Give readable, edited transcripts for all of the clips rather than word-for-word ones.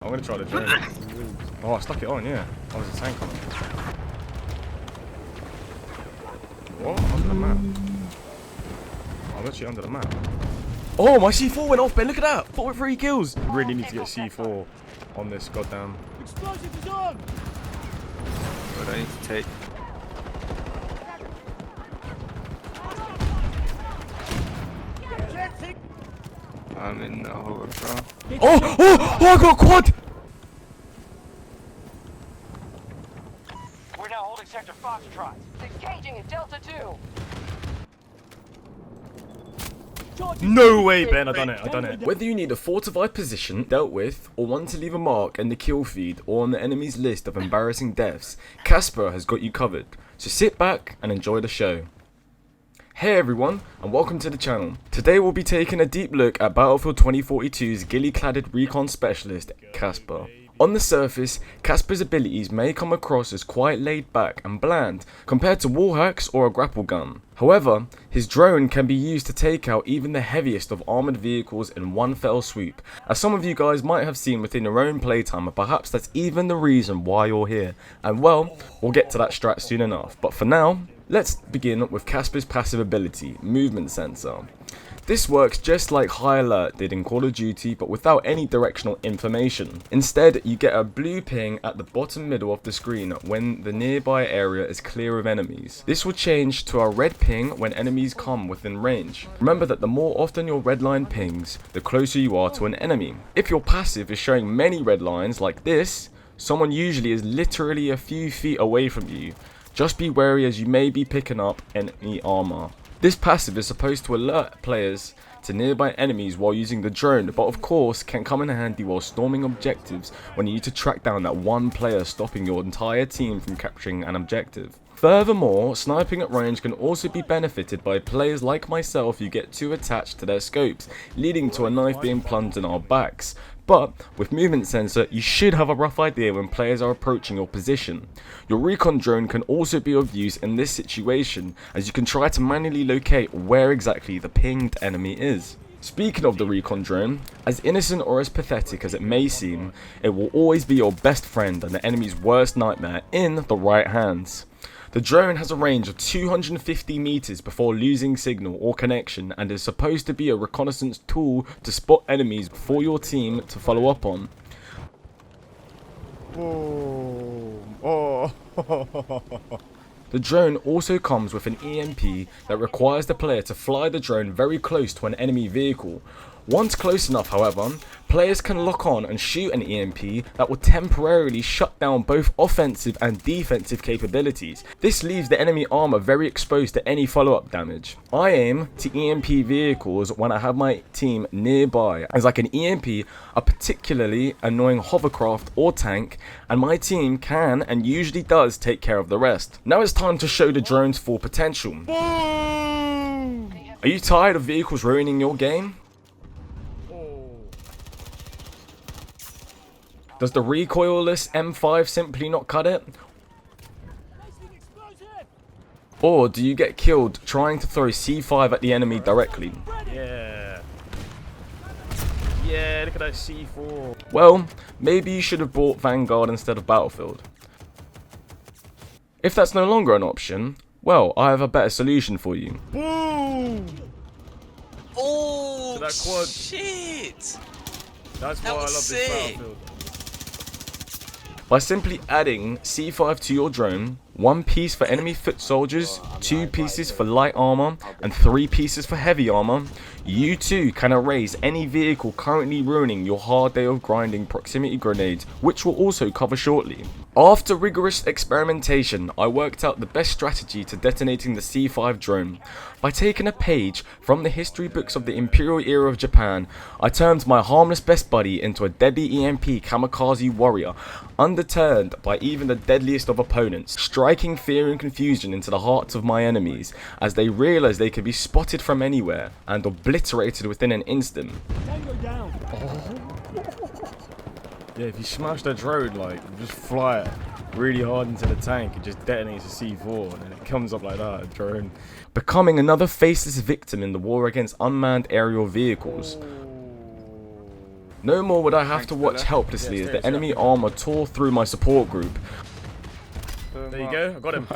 I'm gonna try the drone. Oh, I stuck it on, yeah. Oh, there's a tank on it. What? Under the map? I'm actually under the map. Oh, my C4 went off, Ben. Look at that. 43 kills. Really need to get C4 on this goddamn. Explosive is on! But I need to take. I'm in the hover, bro. Oh, I got quad. We're now holding sector Foxtrot. Engaging at Delta 2. No way, Ben. I done it. Whether you need a fortified position dealt with, or want to leave a mark in the kill feed or on the enemy's list of embarrassing deaths, Casper has got you covered. So sit back and enjoy the show. Hey everyone, and welcome to the channel. Today we'll be taking a deep look at Battlefield 2042's ghillie-cladded recon specialist, Casper. On the surface, Casper's abilities may come across as quite laid back and bland compared to wallhacks or a grapple gun. However, his drone can be used to take out even the heaviest of armoured vehicles in one fell swoop, as some of you guys might have seen within your own playtime, and perhaps that's even the reason why you're here. And well, we'll get to that strat soon enough, but for now, let's begin with Casper's passive ability, Movement Sensor. This works just like High Alert did in Call of Duty, but without any directional information. Instead, you get a blue ping at the bottom middle of the screen when the nearby area is clear of enemies. This will change to a red ping when enemies come within range. Remember that the more often your red line pings, the closer you are to an enemy. If your passive is showing many red lines like this, someone usually is literally a few feet away from you. Just be wary as you may be picking up enemy armor. This passive is supposed to alert players to nearby enemies while using the drone, but of course can come in handy while storming objectives when you need to track down that one player stopping your entire team from capturing an objective. Furthermore, sniping at range can also be benefited by players like myself who get too attached to their scopes, leading to a knife being plunged in our backs. But with Movement Sensor, you should have a rough idea when players are approaching your position. Your Recon drone can also be of use in this situation, as you can try to manually locate where exactly the pinged enemy is. Speaking of the Recon drone, as innocent or as pathetic as it may seem, it will always be your best friend and the enemy's worst nightmare in the right hands. The drone has a range of 250 meters before losing signal or connection, and is supposed to be a reconnaissance tool to spot enemies for your team to follow up on. The drone also comes with an EMP that requires the player to fly the drone very close to an enemy vehicle. Once close enough, however, players can lock on and shoot an EMP that will temporarily shut down both offensive and defensive capabilities. This leaves the enemy armor very exposed to any follow-up damage. I aim to EMP vehicles when I have my team nearby, as like an EMP a particularly annoying hovercraft or tank, and my team can and usually does take care of the rest. Now it's time to show the drone's full potential. Are you tired of vehicles ruining your game? Does the recoilless M5 simply not cut it? Or do you get killed trying to throw C5 at the enemy directly? Yeah. Yeah, look at that C4. Well, maybe you should have bought Vanguard instead of Battlefield. If that's no longer an option, well, I have a better solution for you. Boom! Oh, So that quad- shit! That's why I love was this sick. Battlefield. By simply adding C5 to your drone, 1 piece for enemy foot soldiers, 2 pieces for light armor, and 3 pieces for heavy armor, you too can erase any vehicle currently ruining your hard day of grinding proximity grenades, which we'll also cover shortly. After rigorous experimentation, I worked out the best strategy to detonating the C5 drone. By taking a page from the history books of the Imperial era of Japan, I turned my harmless best buddy into a deadly EMP kamikaze warrior, undeterred by even the deadliest of opponents, striking fear and confusion into the hearts of my enemies as they realized they could be spotted from anywhere and obliterated within an instant. Tango down. Yeah, if you smash the drone, like, just fly it really hard into the tank, it just detonates a C4, and then it comes up like that, a drone. Becoming another faceless victim in the war against unmanned aerial vehicles. No more would I have to watch helplessly as the enemy armor tore through my support group. There you go, I got him.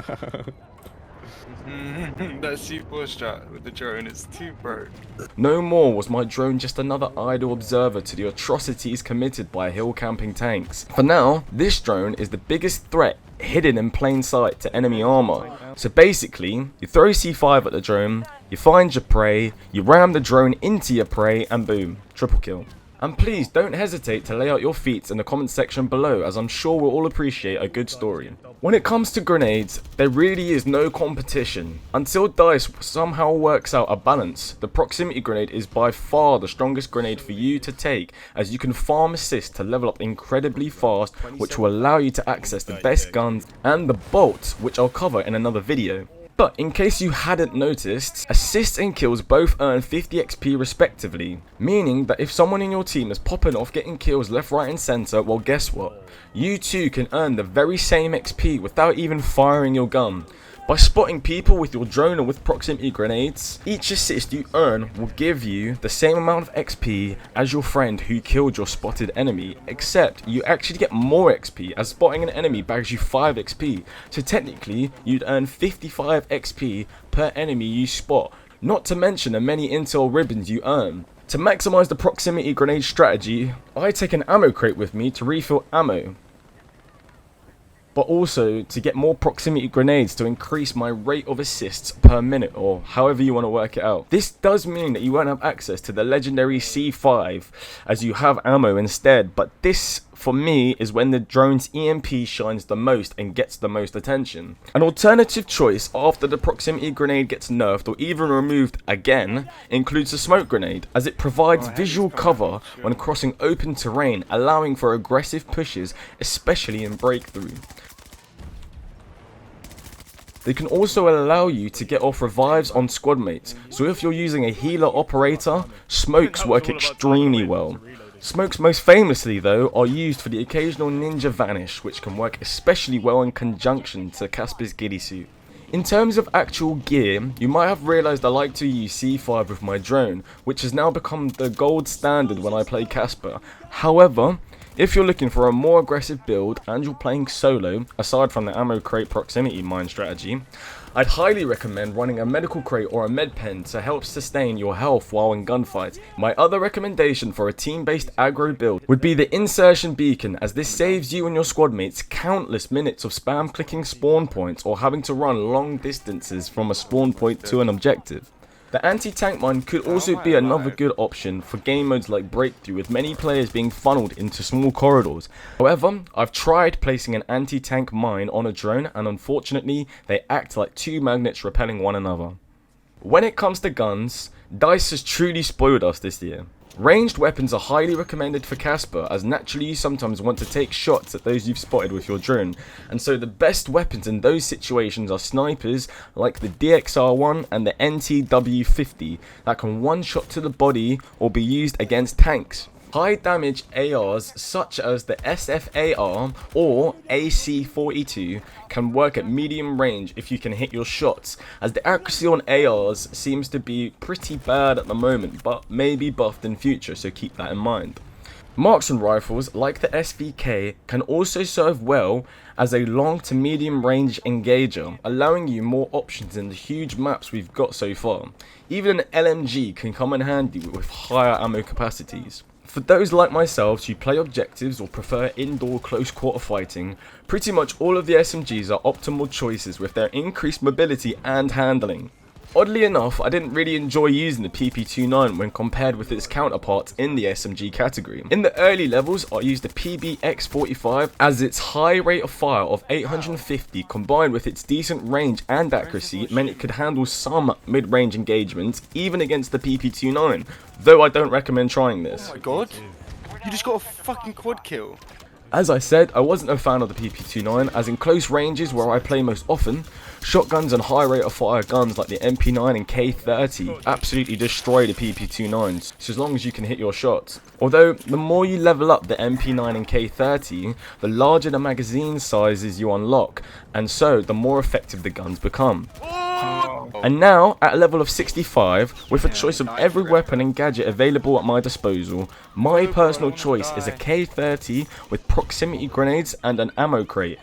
That C4 strat with the drone is too broke. No more was my drone just another idle observer to the atrocities committed by hill camping tanks. For now, this drone is the biggest threat hidden in plain sight to enemy armor. So basically, you throw C5 at the drone, you find your prey, you ram the drone into your prey, and boom, triple kill. And please don't hesitate to lay out your feats in the comment section below, as I'm sure we'll all appreciate a good story. When it comes to grenades, there really is no competition. Until DICE somehow works out a balance, the proximity grenade is by far the strongest grenade for you to take, as you can farm assist to level up incredibly fast, which will allow you to access the best guns and the bolts, which I'll cover in another video. But in case you hadn't noticed, assists and kills both earn 50 XP respectively, meaning that if someone in your team is popping off getting kills left, right and centre, well guess what? You too can earn the very same XP without even firing your gun. By spotting people with your drone or with proximity grenades, each assist you earn will give you the same amount of XP as your friend who killed your spotted enemy, except you actually get more XP as spotting an enemy bags you 5 XP, so technically you'd earn 55 XP per enemy you spot, not to mention the many intel ribbons you earn. To maximise the proximity grenade strategy, I take an ammo crate with me to refill ammo, but also to get more proximity grenades to increase my rate of assists per minute, or however you want to work it out. This does mean that you won't have access to the legendary C5 as you have ammo instead, but this for me is when the drone's EMP shines the most and gets the most attention. An alternative choice after the proximity grenade gets nerfed or even removed again includes the smoke grenade, as it provides visual cover when crossing open terrain, allowing for aggressive pushes, especially in breakthrough. They can also allow you to get off revives on squad mates, so if you're using a healer operator, smokes work extremely well. Smokes most famously though are used for the occasional ninja vanish, which can work especially well in conjunction to Casper's Ghillie suit. In terms of actual gear, you might have realised I like to use C5 with my drone, which has now become the gold standard when I play Casper. However, if you're looking for a more aggressive build and you're playing solo, aside from the ammo crate proximity mine strategy, I'd highly recommend running a medical crate or a med pen to help sustain your health while in gunfights. My other recommendation for a team-based aggro build would be the insertion beacon, as this saves you and your squad mates countless minutes of spam clicking spawn points or having to run long distances from a spawn point to an objective. The anti-tank mine could also be another good option for game modes like Breakthrough, with many players being funneled into small corridors. However, I've tried placing an anti-tank mine on a drone and unfortunately they act like two magnets repelling one another. When it comes to guns, DICE has truly spoiled us this year. Ranged weapons are highly recommended for Casper, as naturally you sometimes want to take shots at those you've spotted with your drone, and so the best weapons in those situations are snipers like the DXR1 and the NTW50 that can one shot to the body or be used against tanks. High damage ARs such as the SFAR or AC42 can work at medium range if you can hit your shots, as the accuracy on ARs seems to be pretty bad at the moment, but may be buffed in future, so keep that in mind. Marksman rifles like the SVK can also serve well as a long to medium range engager, allowing you more options in the huge maps we've got so far. Even an LMG can come in handy with higher ammo capacities. For those like myself who play objectives or prefer indoor close quarter fighting, pretty much all of the SMGs are optimal choices with their increased mobility and handling. Oddly enough, I didn't really enjoy using the PP29 when compared with its counterparts in the SMG category. In the early levels, I used the PBX45 as its high rate of fire of 850 combined with its decent range and accuracy meant it could handle some mid-range engagements even against the PP29, though I don't recommend trying this. Oh my god, you just got a fucking quad kill. As I said, I wasn't a fan of the PP29, as in close ranges where I play most often, shotguns and high rate of fire guns like the MP9 and K30 absolutely destroy the PP29s, so as long as you can hit your shots. Although, the more you level up the MP9 and K30, the larger the magazine sizes you unlock, and so the more effective the guns become. Oh, And now, at a level of 65, with a choice of every weapon and gadget available at my disposal, my personal choice is a K30 with proximity grenades and an ammo crate.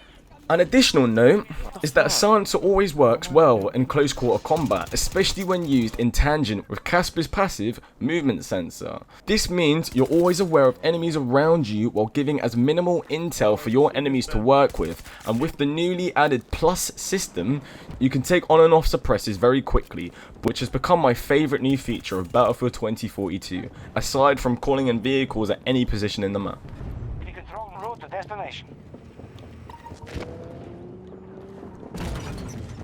An additional note is that a silencer always works well in close quarter combat, especially when used in tangent with Casper's passive movement sensor. This means you're always aware of enemies around you while giving as minimal intel for your enemies to work with, and with the newly added plus system, you can take on and off suppressors very quickly, which has become my favourite new feature of Battlefield 2042, aside from calling in vehicles at any position in the map. You control the road to destination.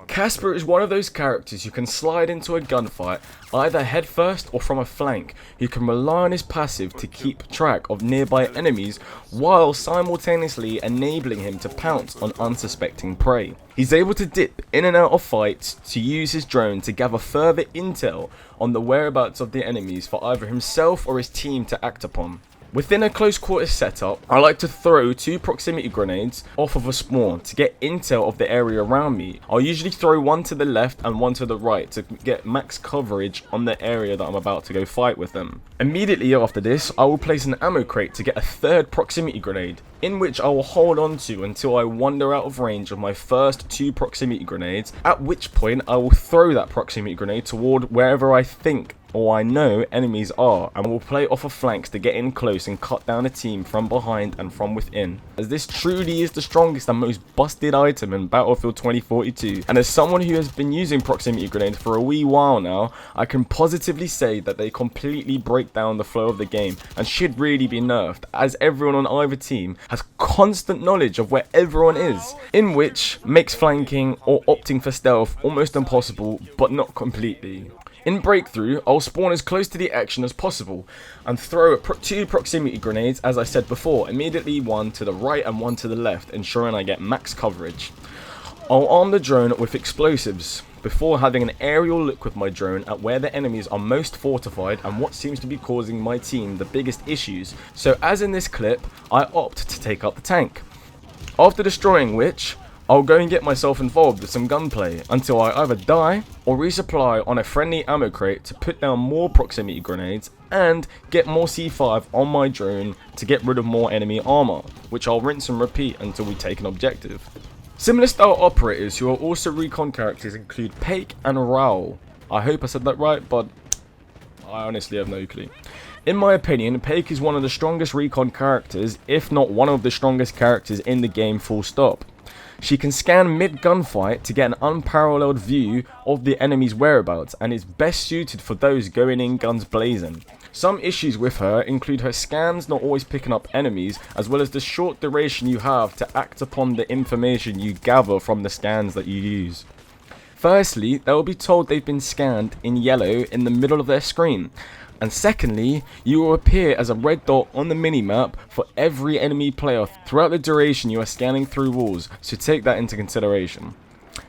Casper is one of those characters who can slide into a gunfight either headfirst or from a flank, who can rely on his passive to keep track of nearby enemies while simultaneously enabling him to pounce on unsuspecting prey. He's able to dip in and out of fights to use his drone to gather further intel on the whereabouts of the enemies for either himself or his team to act upon. Within a close quarters setup, I like to throw 2 proximity grenades off of a spawn to get intel of the area around me. I'll usually throw one to the left and one to the right to get max coverage on the area that I'm about to go fight with them. Immediately after this, I will place an ammo crate to get a 3rd proximity grenade, in which I will hold on to until I wander out of range of my first 2 proximity grenades, at which point I will throw that proximity grenade toward wherever I think or I know enemies are, and will play off of flanks to get in close and cut down a team from behind and from within, as this truly is the strongest and most busted item in Battlefield 2042. And as someone who has been using proximity grenades for a wee while now, I can positively say that they completely break down the flow of the game and should really be nerfed, as everyone on either team has constant knowledge of where everyone is, in which makes flanking or opting for stealth almost impossible, but not completely. In Breakthrough, I'll spawn as close to the action as possible and throw 2 proximity grenades, as I said before, immediately one to the right and one to the left, ensuring I get max coverage. I'll arm the drone with explosives before having an aerial look with my drone at where the enemies are most fortified and what seems to be causing my team the biggest issues. So as in this clip, I opt to take up the tank. After destroying which, I'll go and get myself involved with some gunplay until I either die or resupply on a friendly ammo crate to put down more proximity grenades and get more C5 on my drone to get rid of more enemy armor, which I'll rinse and repeat until we take an objective. Similar style operators who are also Recon characters include Pake and Raoul. I hope I said that right, but I honestly have no clue. In my opinion, Pake is one of the strongest Recon characters, if not one of the strongest characters in the game, full stop. She can scan mid-gunfight to get an unparalleled view of the enemy's whereabouts and is best suited for those going in guns blazing. Some issues with her include her scans not always picking up enemies, as well as the short duration you have to act upon the information you gather from the scans that you use. Firstly, they will be told they've been scanned in yellow in the middle of their screen. And secondly, you will appear as a red dot on the minimap for every enemy player throughout the duration you are scanning through walls, so take that into consideration.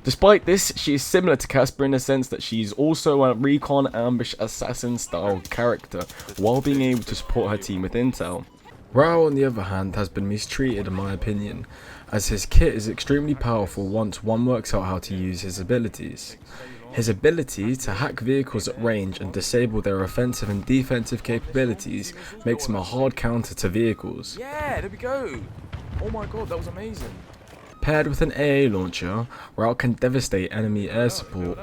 Despite this, she is similar to Casper in the sense that she is also a Recon ambush assassin style character, while being able to support her team with intel. Raoul, on the other hand, has been mistreated in my opinion, as his kit is extremely powerful once one works out how to use his abilities. His ability to hack vehicles at range and disable their offensive and defensive capabilities makes him a hard counter to vehicles. Yeah, there we go. Oh my god, that was amazing. Paired with an AA launcher, Raoul can devastate enemy air support,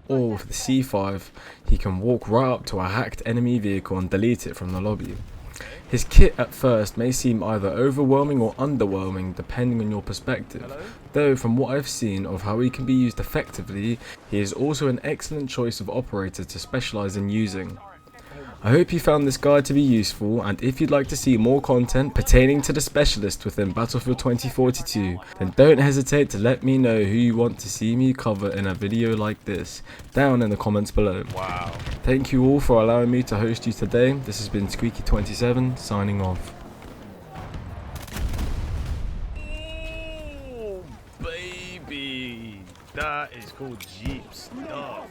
or with the C5, he can walk right up to a hacked enemy vehicle and delete it from the lobby. His kit at first may seem either overwhelming or underwhelming depending on your perspective, though from what I've seen of how he can be used effectively, he is also an excellent choice of operator to specialise in using. I hope you found this guide to be useful, and if you'd like to see more content pertaining to the specialist within Battlefield 2042, then don't hesitate to let me know who you want to see me cover in a video like this, down in the comments below. Wow. Thank you all for allowing me to host you today. This has been Squeaky27 signing off. Oh, baby. That is called Jeep stuff.